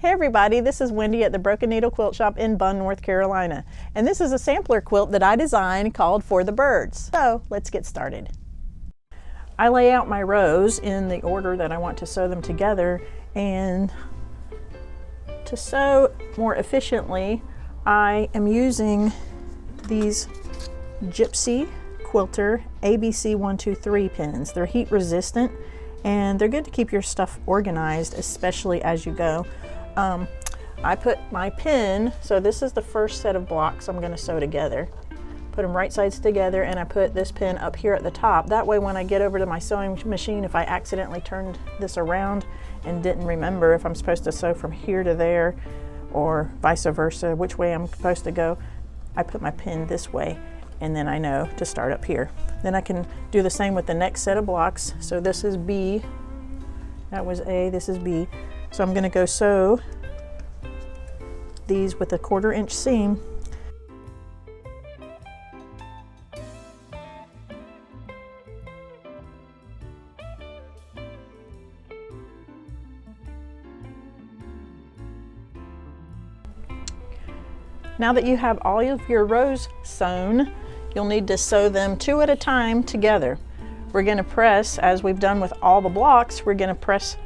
Hey everybody, this is Wendy at the Broken Needle Quilt Shop in Bunn, North Carolina. And this is a sampler quilt that I designed called For the Birds. So let's get started. I lay out my rows in the order that I want to sew them together, and to sew more efficiently, I am using these Gypsy Quilter ABC 123 pins. They're heat resistant and they're good to keep your stuff organized, especially as you go. I put my pin, so this is the first set of blocks I'm going to sew together. Put them right sides together, and I put this pin up here at the top. That way when I get over to my sewing machine, if I accidentally turned this around and didn't remember if I'm supposed to sew from here to there or vice versa, which way I'm supposed to go, I put my pin this way, and then I know to start up here. Then I can do the same with the next set of blocks. So this is B, that was A, this is B. So I'm going to go sew these with a 1/4 inch seam. Now that you have all of your rows sewn, you'll need to sew them 2 at a time together. We're going to press, as we've done with all the blocks, we're going to press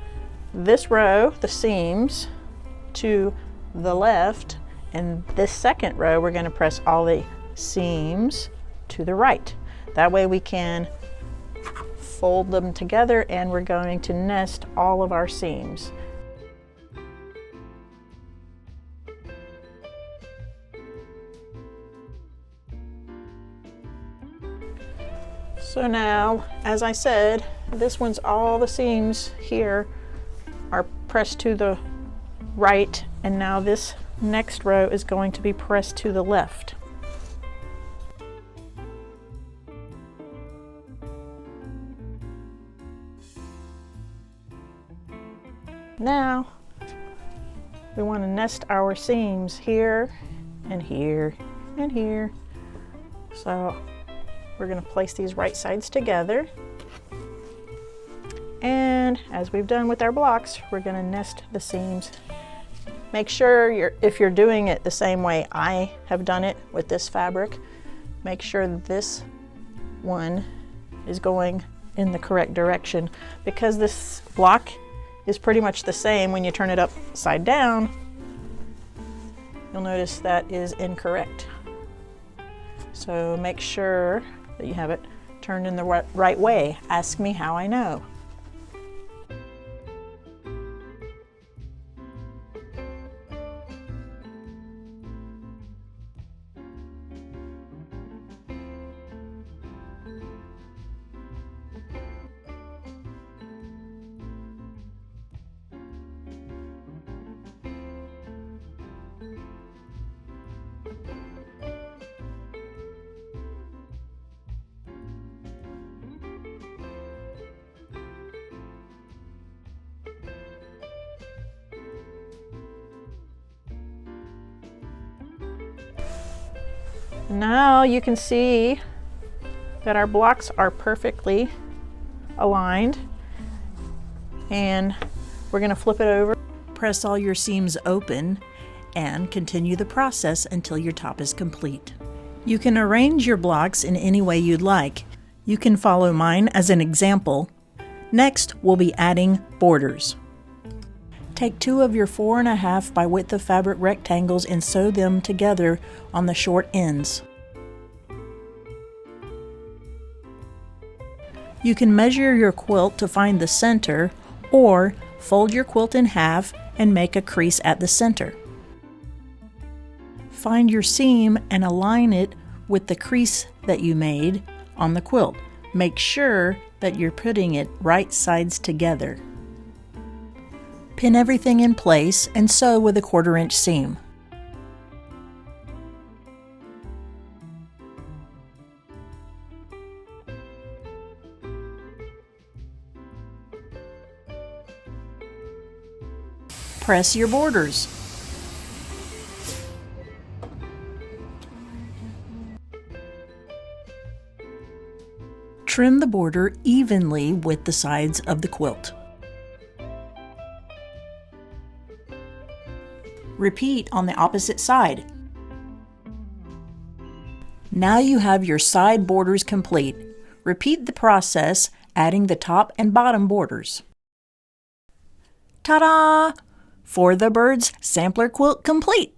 this row, the seams, to the left, and this second row we're going to press all the seams to the right. That way we can fold them together, and we're going to nest all of our seams. So now, as I said, this one's all the seams here are pressed to the right, and now this next row is going to be pressed to the left. Now we want to nest our seams here and here and here. So we're going to place these right sides together, and as we've done with our blocks, we're going to nest the seams. Make sure if you're doing it the same way I have done it with this fabric, make sure this one is going in the correct direction, because this block is pretty much the same. When you turn it upside down, you'll notice that is incorrect. So make sure that you have it turned in the right way. Ask me how I know. Now you can see that our blocks are perfectly aligned, and we're going to flip it over. Press all your seams open and continue the process until your top is complete. You can arrange your blocks in any way you'd like. You can follow mine as an example. Next, we'll be adding borders. Take 2 of your 4.5 by width of fabric rectangles and sew them together on the short ends. You can measure your quilt to find the center, or fold your quilt in half and make a crease at the center. Find your seam and align it with the crease that you made on the quilt. Make sure that you're putting it right sides together. Pin everything in place and sew with a 1/4 inch seam. Press your borders. Trim the border evenly with the sides of the quilt. Repeat on the opposite side. Now you have your side borders complete. Repeat the process, adding the top and bottom borders. Ta-da! For the Birds sampler quilt complete!